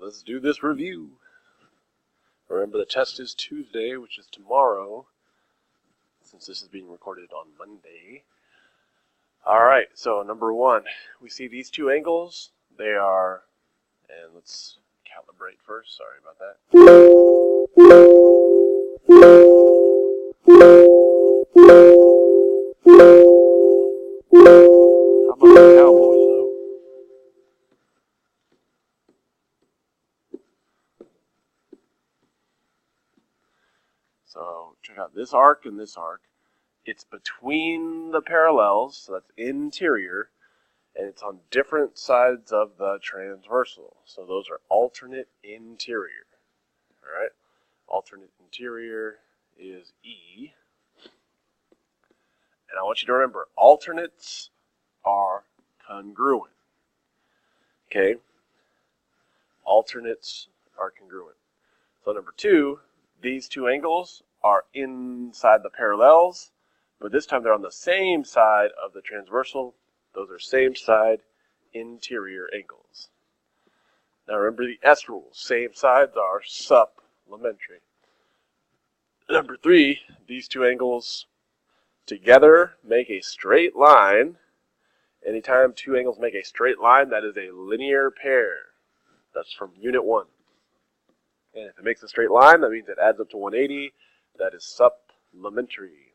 let's do this review. Remember, the test is Tuesday, which is tomorrow, since this is being recorded on Monday. Alright, so number one, we see these two angles. They are, and let's calibrate first, sorry about that. How about the Cowboys, though? So check out this arc and this arc. It's between the parallels, so that's interior, and it's on different sides of the transversal. So those are alternate interior. Alright? Alternate interior is E. And I want you to remember, alternates are congruent. Okay? Alternates are congruent. So number two, these two angles are inside the parallels, but this time they're on the same side of the transversal. Those are same side interior angles. Now remember the S rule. Same sides are supplementary. Number three, these two angles together make a straight line. Anytime two angles make a straight line, that is a linear pair. That's from Unit 1. And if it makes a straight line, that means it adds up to 180. That is supplementary.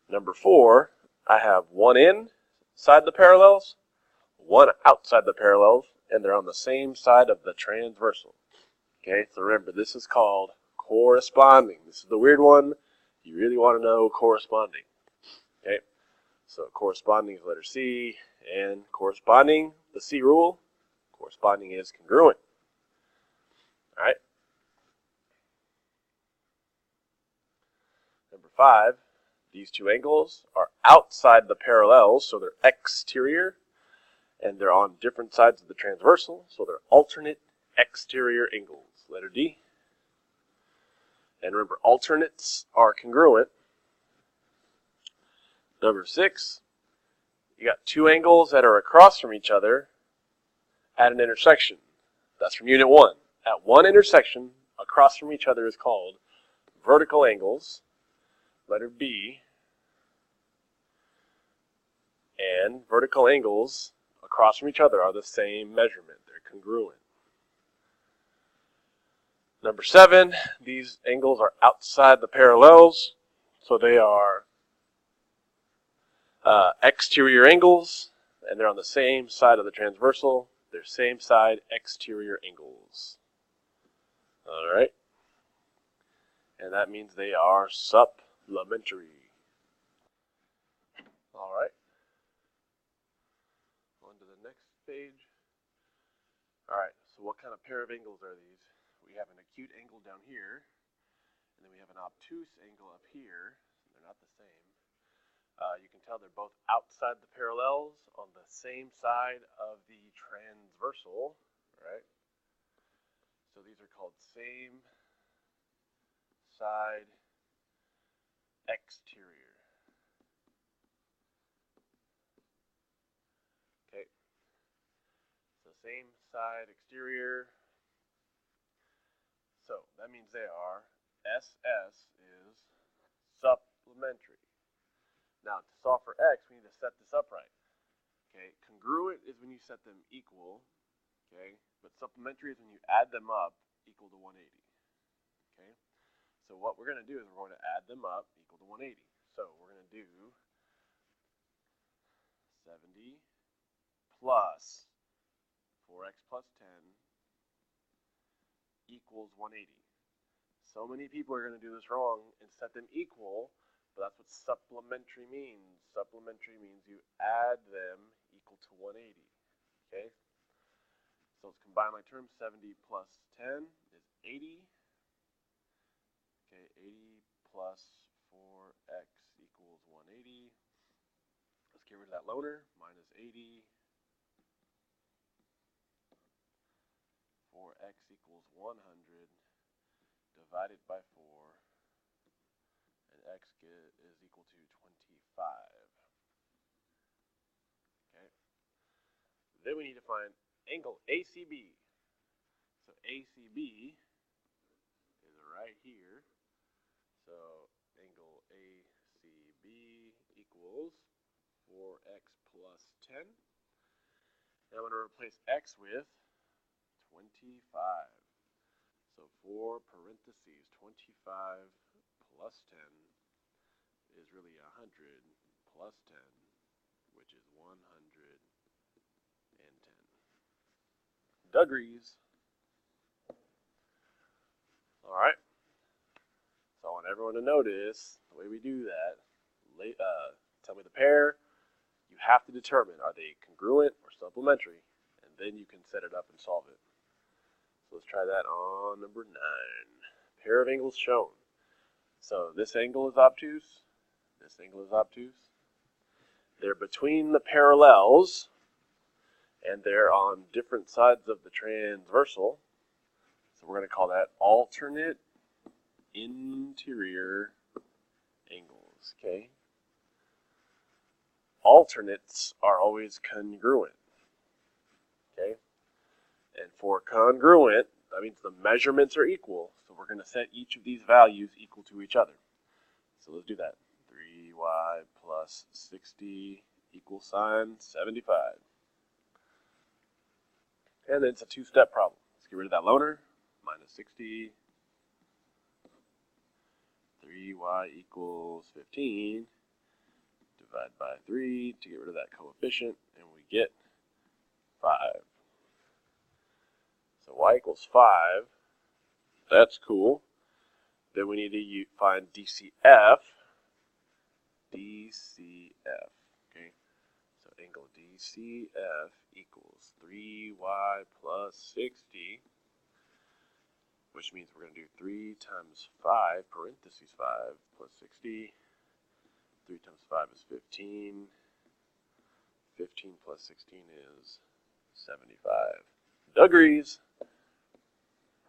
Number four, I have one inside the parallels, one outside the parallels, and they're on the same side of the transversal. Okay, so remember, this is called corresponding. This is the weird one. You really want to know corresponding. Okay, so corresponding is letter C, and corresponding, the C rule, corresponding is congruent. All right. Number five, these two angles are outside the parallels, so they're exterior, and they're on different sides of the transversal, so they're alternate exterior angles. Letter D. And remember, alternates are congruent. Number six, you got two angles that are across from each other at an intersection. That's from Unit 1. At one intersection, across from each other is called vertical angles. Letter B. And vertical angles across from each other are the same measurement. They're congruent. Number seven, these angles are outside the parallels, so they are exterior angles, and they're on the same side of the transversal. They're same side exterior angles. All right. And that means they are supplementary. All right. On to the next page. All right, so what kind of pair of angles are these? We have an acute angle down here, and then we have an obtuse angle up here. They're not the same. You can tell they're both outside the parallels on the same side of the transversal, right? So these are called same side exterior. Okay. So same side exterior. So that means they are SS is supplementary. Now to solve for X, we need to set this up right. Okay, congruent is when you set them equal. Okay, but supplementary is when you add them up equal to 180. Okay, so what we're going to do is we're going to add them up equal to 180. So we're going to do 70 plus 4x plus 10 equals 180. So many people are going to do this wrong and set them equal, but that's what supplementary means. Supplementary means you add them equal to 180. Okay? So let's combine my terms. 70 plus 10 is 80. Okay, 80 plus 4x equals 180. Let's get rid of that loaner. Minus 80. 4x equals 100 divided by 4, and x is equal to 25. Okay. Then we need to find angle ACB. so ACB is right here. So angle ACB equals 4x plus 10. And I'm going to replace x with 25. So 4 parentheses 25 plus 10 is really 100 plus 10, which is 110 degrees. All right. So I want everyone to notice the way we do that. Tell me the pair. You have to determine, are they congruent or supplementary, and then you can set it up and solve it. So let's try that on number 9. Pair of angles shown. So this angle is obtuse. This angle is obtuse. They're between the parallels, and they're on different sides of the transversal. So we're going to call that alternate interior angles. Okay. Alternates are always congruent. Okay. And for congruent, that means the measurements are equal. So we're going to set each of these values equal to each other. So let's do that. 3y plus 60 equals sign 75. And then it's a two-step problem. Let's get rid of that loner. Minus 60. 3y equals 15. Divide by 3 to get rid of that coefficient, and we get 5. So y equals 5. That's cool. Then we need to find DCF. DCF. Okay. So angle DCF equals 3y plus 60, which means we're going to do 3 times 5, parentheses 5, plus 60. 3 times 5 is 15. 15 plus 16 is 75 degrees.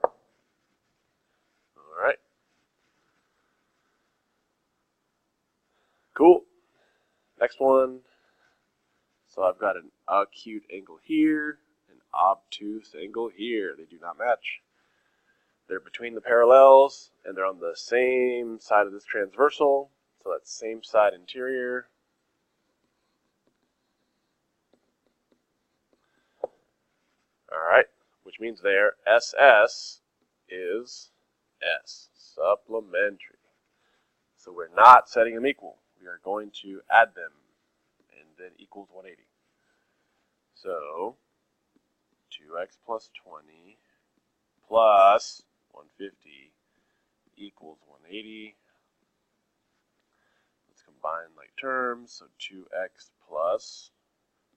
All right. Cool. Next one. So I've got an acute angle here, an obtuse angle here. They do not match. They're between the parallels, and they're on the same side of this transversal. So that's same side interior. All right, which means there SS is S, supplementary. So we're not setting them equal. We are going to add them, and then equals 180. So 2x plus 20 plus 150 equals 180. Let's combine like terms. So 2x plus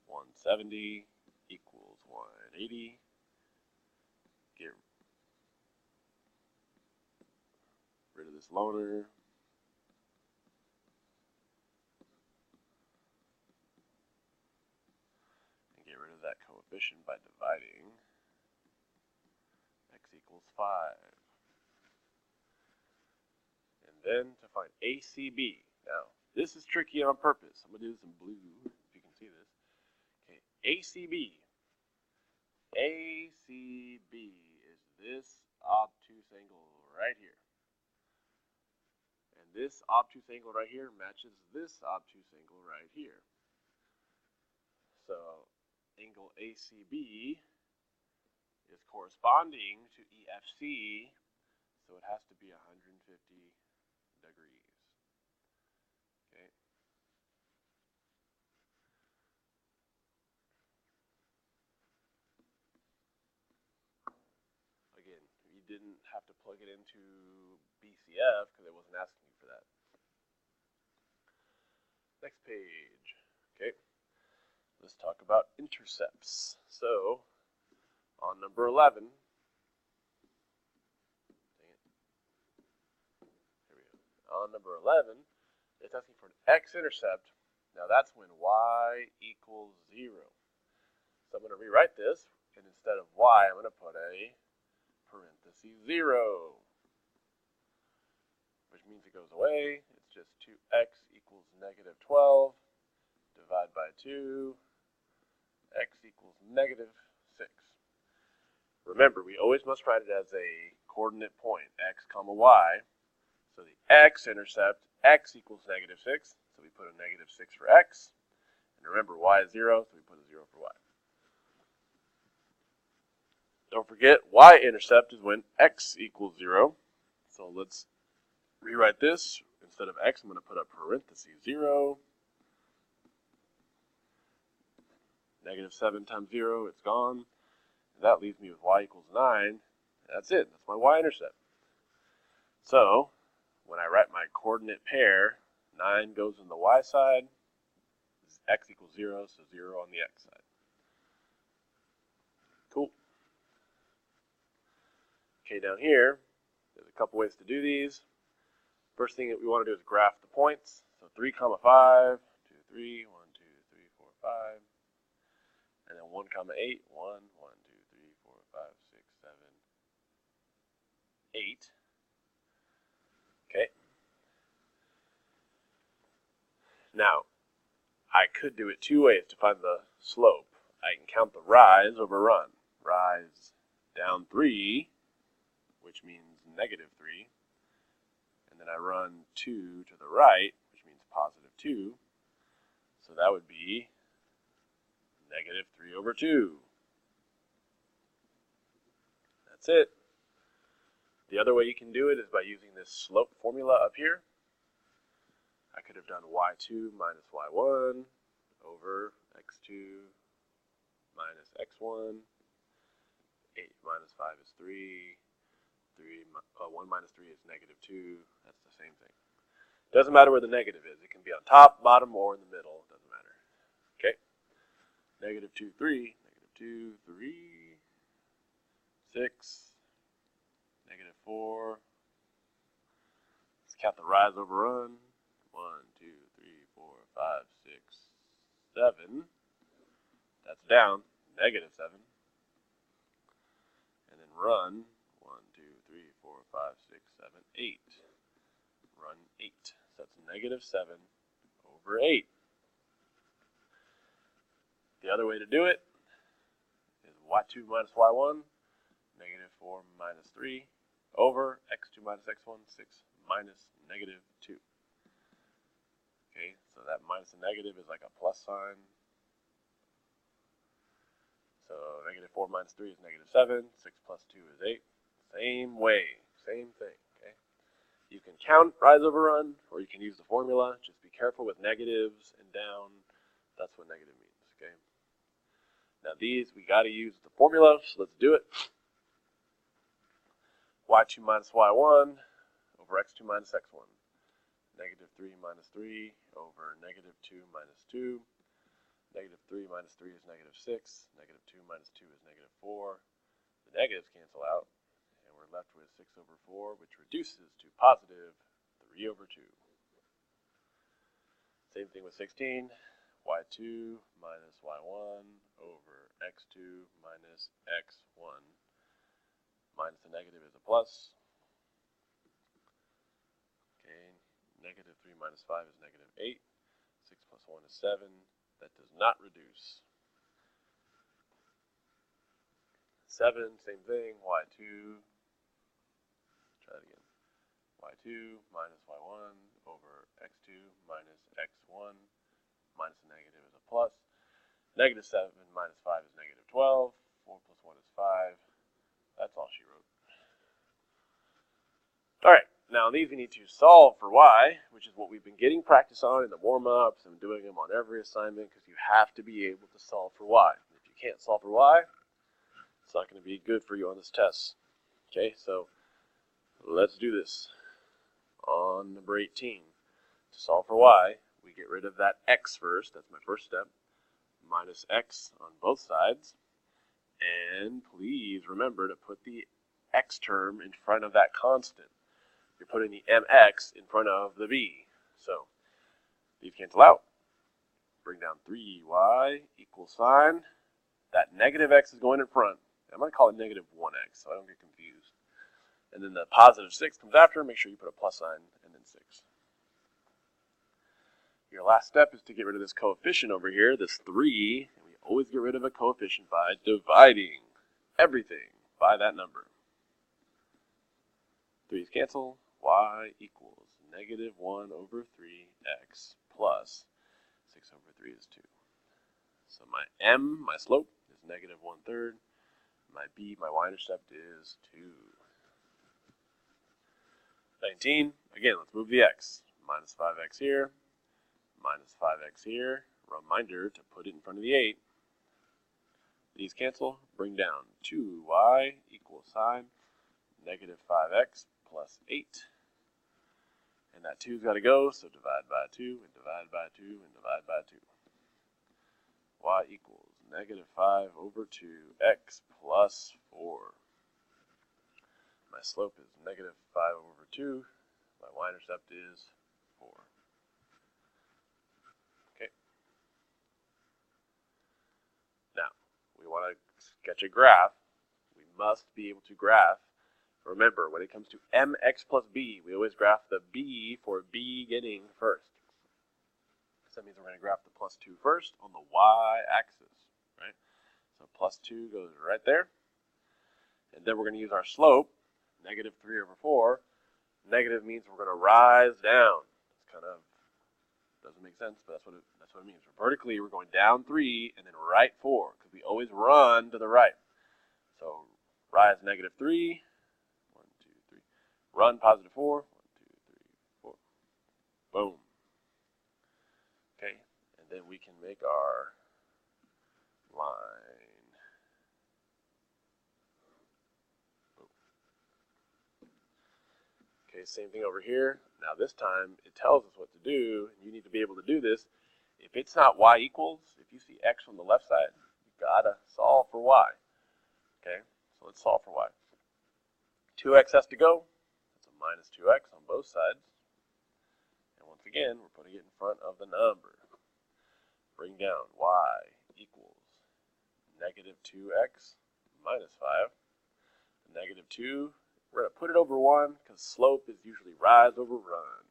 170 equals 180. Get rid of this loner. And get rid of that coefficient by dividing. X equals 5. And then to find ACB. Now, this is tricky on purpose. I'm going to do this in blue, if you can see this. Okay, ACB. ACB is this obtuse angle right here. And this obtuse angle right here matches this obtuse angle right here. So, angle ACB is corresponding to EFC, so it has to be 150 degrees. Okay. Again, you didn't have to plug it into BCF because it wasn't asking you for that. Next page. Okay. Let's talk about intercepts. So, on number 11, here we go. On number 11, it's asking for an X intercept. Now that's when y equals 0. So I'm going to rewrite this, and instead of y, I'm going to put a parentheses 0, which means it goes away. It's just 2x equals negative 12, divide by 2, x equals negative 6. Remember, we always must write it as a coordinate point, x comma y. So the x-intercept, x equals negative 6, so we put a negative 6 for x. And remember, y is 0, so we put a 0 for y. Don't forget, y-intercept is when x equals 0. So let's rewrite this. Instead of x, I'm going to put a parenthesis 0. Negative 7 times 0, it's gone. And that leaves me with y equals 9. That's it. That's my y-intercept. So when I write my coordinate pair, 9 goes in the y side. X equals 0, so 0 on the x side. Cool. Okay, down here, there's a couple ways to do these. First thing that we want to do is graph the points. So 3, 5, 2, 3, 1, 2, 3, 4, 5. And then 1, 8, 1, 1, 2, 3, 4, 5, 6, 7, 8. Okay. Now, I could do it two ways to find the slope. I can count the rise over run. Rise down 3, which means negative 3. And then I run 2 to the right, which means positive 2. So that would be negative 3 over 2. That's it. The other way you can do it is by using this slope formula up here. I could have done y2 minus y1 over x2 minus x1. 8 minus 5 is 3. 1 minus 3 is negative 2. That's the same thing. Doesn't matter where the negative is. It can be on top, bottom, or in the middle. Doesn't matter. Okay. Negative 2, 3. Negative 2, 3. 6. Negative 4. Let's count the rise over run. 1, 2, 3, 4, 5, 6, 7. That's down. Negative 7. And then run. 1, 2, 3, 4, 5, 6, 7, 8. Run 8. So that's negative 7 over 8. The other way to do it is y2 minus y1, negative 4 minus 3, over x2 minus x1, 6 minus negative 2. Okay, so that minus and negative is like a plus sign. So negative 4 minus 3 is negative 7, 6 plus 2 is 8. Same way, same thing, okay? You can count rise over run, or you can use the formula. Just be careful with negatives and down. That's what negative means, okay? Now these, we got to use the formula, so let's do it. y2 minus y1 over x2 minus x1. Negative 3 minus 3 over negative 2 minus 2. Negative 3 minus 3 is negative 6. Negative 2 minus 2 is negative 4. The negatives cancel out, and we're left with 6 over 4, which reduces to positive 3 over 2. Same thing with 16. y2 minus y1 over x2 minus x1. Minus the negative is a plus. Okay, negative 3 minus 5 is negative 8. 6 plus 1 is 7. That does not reduce. 7, same thing, y2. Try that again. y2 minus y1 over x2 minus x1. Minus the negative is a plus. Negative 7 minus 5 is negative 12. 4 plus 1 is 5. That's all she wrote. Alright, now these we need to solve for y, which is what we've been getting practice on in the warm-ups and doing them on every assignment, because you have to be able to solve for y. If you can't solve for y, it's not going to be good for you on this test. Okay, so let's do this. On number 18, to solve for y, we get rid of that x first. That's my first step. Minus x on both sides. And please remember to put the x term in front of that constant. You're putting the mx in front of the b. So these cancel out. Bring down 3y equals sign. That negative x is going in front. I'm going to call it negative 1x so I don't get confused. And then the positive 6 comes after. Make sure you put a plus sign and then 6. Your last step is to get rid of this coefficient over here, this 3. And we always get rid of a coefficient by dividing everything by that number. 3's cancel. Y equals negative 1 over 3x plus 6 over 3 is 2. So my m, my slope, is negative 1/3. My b, my y-intercept, is 2. 19. Again, let's move the x. Minus 5x here. Minus 5x here. Reminder to put it in front of the 8. These cancel. Bring down 2y equals sign negative 5x plus 8. And that 2's got to go, so divide by 2, and divide by 2, and divide by 2. Y equals negative 5 over 2x plus 4. My slope is negative 5 over 2. My y-intercept is 4. Okay. Now, we want to sketch a graph. We must be able to graph. Remember, when it comes to mx plus b, we always graph the b for beginning first. So that means we're going to graph the plus 2 first on the y-axis, right? So plus 2 goes right there. And then we're going to use our slope, negative 3 over 4. Negative means we're going to rise down. It's kind of doesn't make sense, but that's what it means. Vertically, we're going down 3 and then right 4, because we always run to the right. So rise negative 3. 1, 2, 3. Run positive 4. 1, 2, 3, 4. Boom. Okay, and then we can make our line. Boom. Okay, same thing over here. Now this time it tells us what to do, and you need to be able to do this. If it's not y equals, if you see x on the left side, you've got to solve for y. Okay, so let's solve for y. 2x has to go. That's a minus 2x on both sides. And once again, we're putting it in front of the number. Bring down y equals negative 2x minus 5. Negative 2, we're going to put it over 1 because slope is usually rise over run.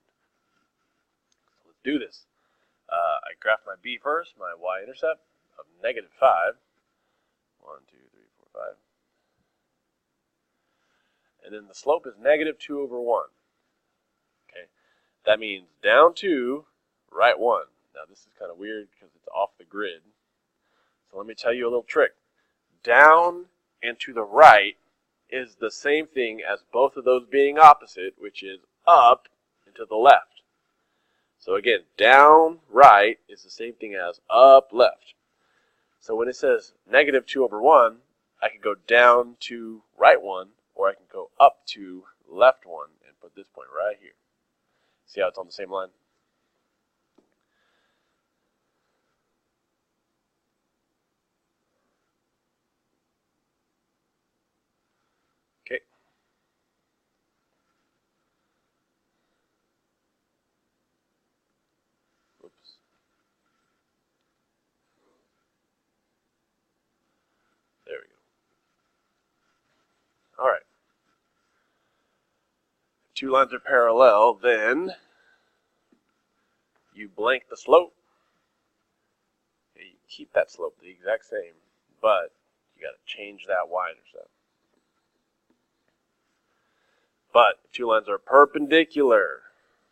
So let's do this. I graph my b first, my y-intercept of negative 5. 1, 2, 3, 4, 5. And then the slope is negative 2 over 1. Okay, that means down 2, right 1. Now this is kind of weird because it's off the grid. So let me tell you a little trick. Down and to the right is the same thing as both of those being opposite, which is up and to the left. So again, down right is the same thing as up left. So when it says negative 2 over 1, I can go down to right 1, or I can go up to left 1 and put this point right here. See how it's on the same line? Okay. Oops. There we go. All right. If two lines are parallel, then you blank the slope. Okay, you keep that slope the exact same, but you got to change that y-intercept. But if two lines are perpendicular,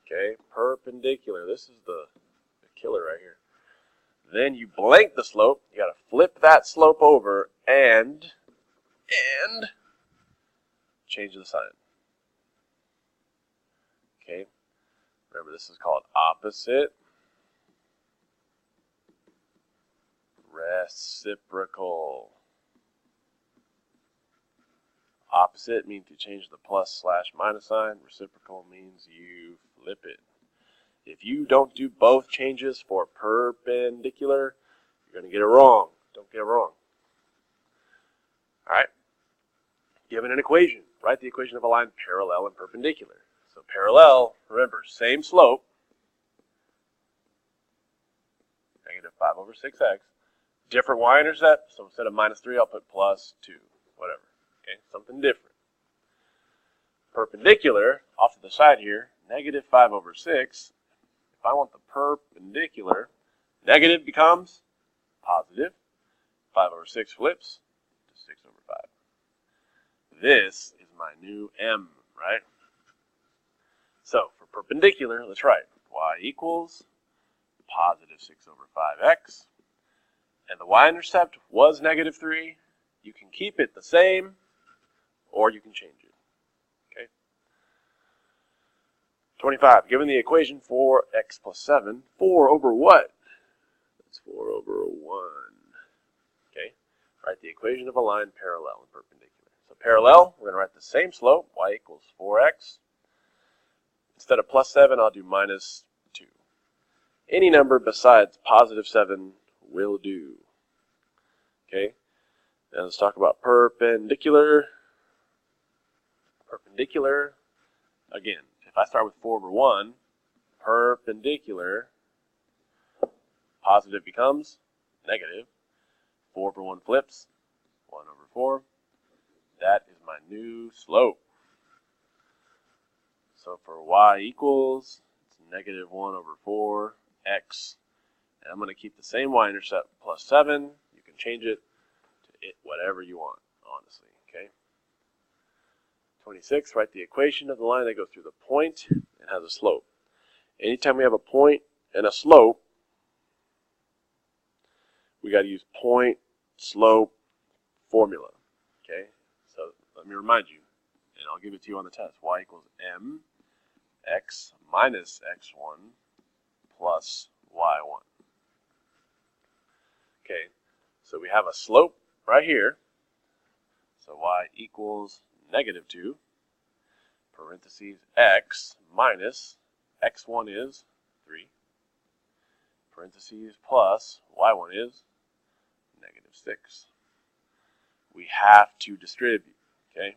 okay, perpendicular, this is the killer right here. Then you blank the slope. You got to flip that slope over and change the sign. Okay, remember this is called opposite reciprocal. Opposite means you change the plus/minus sign. Reciprocal means you flip it. If you don't do both changes for perpendicular, you're going to get it wrong. Don't get it wrong. All right. Given an equation, write the equation of a line parallel and perpendicular. So parallel, remember, same slope, negative 5 over 6x. Different y-intercept, so instead of minus 3, I'll put plus 2, whatever. Okay, something different. Perpendicular, off to the side here, negative 5 over 6. If I want the perpendicular, negative becomes positive. 5 over 6 flips to 6 over 5. this is my new m, right? So for perpendicular, let's write y equals positive 6 over 5x. And the y-intercept was negative 3. You can keep it the same, or you can change it. Okay. 25. Given the equation for x plus 7, 4 over what? That's 4 over 1. Okay. Write the equation of a line parallel and perpendicular. So parallel, we're going to write the same slope, y equals 4x. Instead of plus 7, I'll do minus 2. Any number besides positive 7 will do. Okay. Now let's talk about perpendicular. Perpendicular, again, if I start with 4 over 1, perpendicular, positive becomes negative. 4 over 1 flips, 1 over 4. That is my new slope. So for y equals, it's negative 1 over 4x. And I'm going to keep the same y-intercept plus 7. You can change it to whatever you want, honestly. Okay. 26, write the equation of the line that goes through the point and has a slope. Anytime we have a point and a slope, we got to use point slope formula. Okay. So let me remind you, and I'll give it to you on the test. Y equals mx minus x1 plus y1. Okay, so we have a slope right here. So y equals negative 2, parentheses x minus x1 is 3, parentheses plus y1 is negative 6. We have to distribute, okay?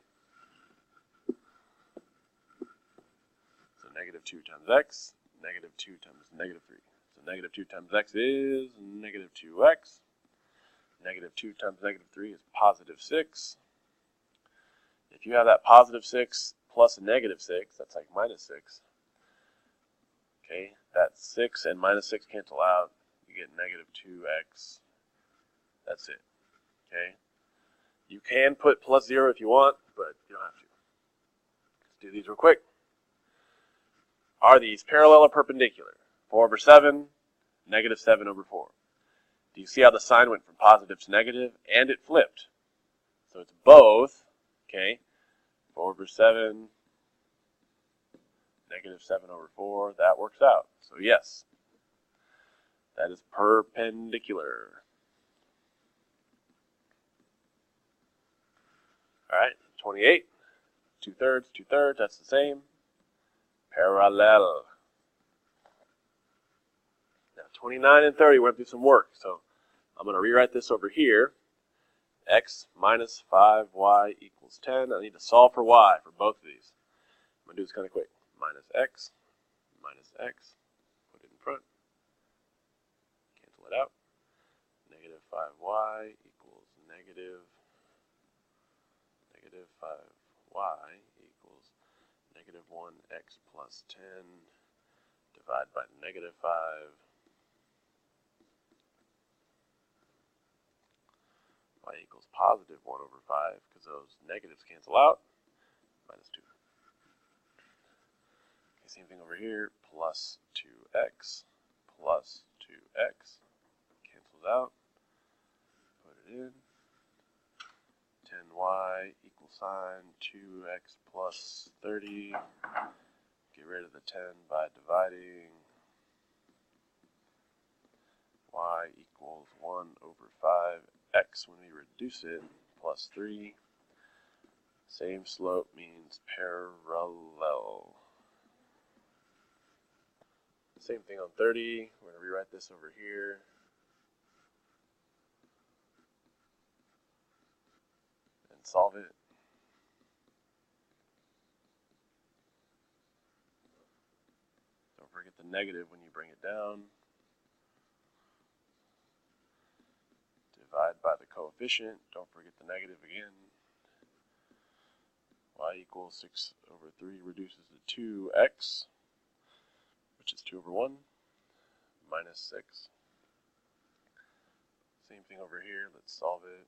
So negative 2 times x, negative 2 times negative 3. So negative 2 times x is negative 2x. Negative 2 times negative 3 is positive 6. If you have that positive 6 plus a negative 6, that's like minus 6. Okay, that 6 and minus 6 cancel out. You get negative 2x. That's it. Okay. You can put plus 0 if you want, but you don't have to. Let's do these real quick. Are these parallel or perpendicular? 4 over 7, negative 7 over 4. Do you see how the sign went from positive to negative? And it flipped. So it's both. Okay. 4 over 7, negative 7 over 4. That works out. So yes, that is perpendicular. All right, 28. 2/3, 2/3. That's the same. Parallel. Now 29 and 30 went through some work. So I'm going to rewrite this over here. X minus 5y equals 10. I need to solve for y for both of these. I'm going to do this kind of quick. Minus x, put it in front, cancel it out. Negative 5y equals negative 5y equals negative 1x plus 10. Divide by negative 5. Y equals positive 1 over 5, because those negatives cancel out, minus 2. Okay, same thing over here, plus 2x, cancels out, put it in, 10y equals sign, 2x plus 30, get rid of the 10 by dividing, y equals 1 over 5x when we reduce it, plus 3. Same slope means parallel. Same thing on 30. We're going to rewrite this over here. And solve it. Don't forget the negative when you bring it down. Divide by the coefficient. Don't forget the negative again. Y equals 6 over 3 reduces to 2x, which is 2 over 1, minus 6. Same thing over here. Let's solve it.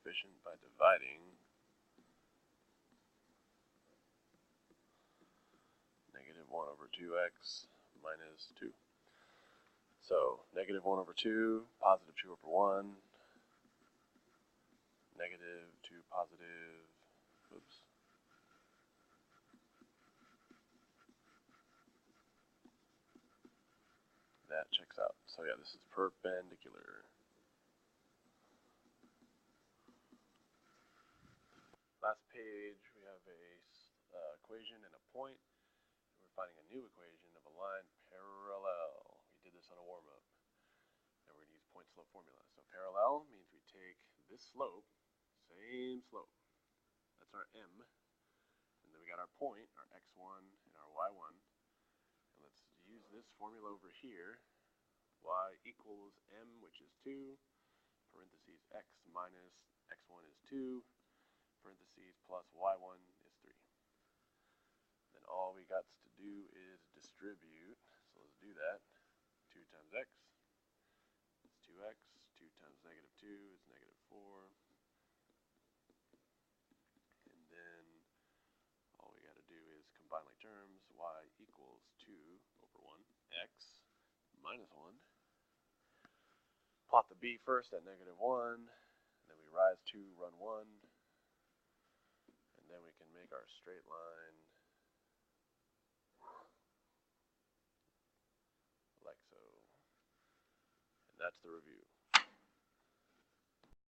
coefficient by dividing -1/2x minus 2. So -1/2, positive 2/1, negative 2 positive, oops. That checks out. So yeah, this is perpendicular. Last page, we have a equation and a point. We're finding a new equation of a line parallel. We did this on a warm-up. And we're going to use point slope formula. So parallel means we take this slope, same slope. That's our m. And then we got our point, our x1 and our y1. And let's use this formula over here. Y equals m, which is 2, parentheses x minus x1 is 2, parentheses plus y1 is 3. Then all we got to do is distribute. So let's do that. 2 times x is 2x. 2 times -2 is -4. And then all we got to do is combine like terms. Y equals 2/1. X minus 1. Plot the b first at -1. And then we rise 2, run 1. And then we can make our straight line like so. And that's the review.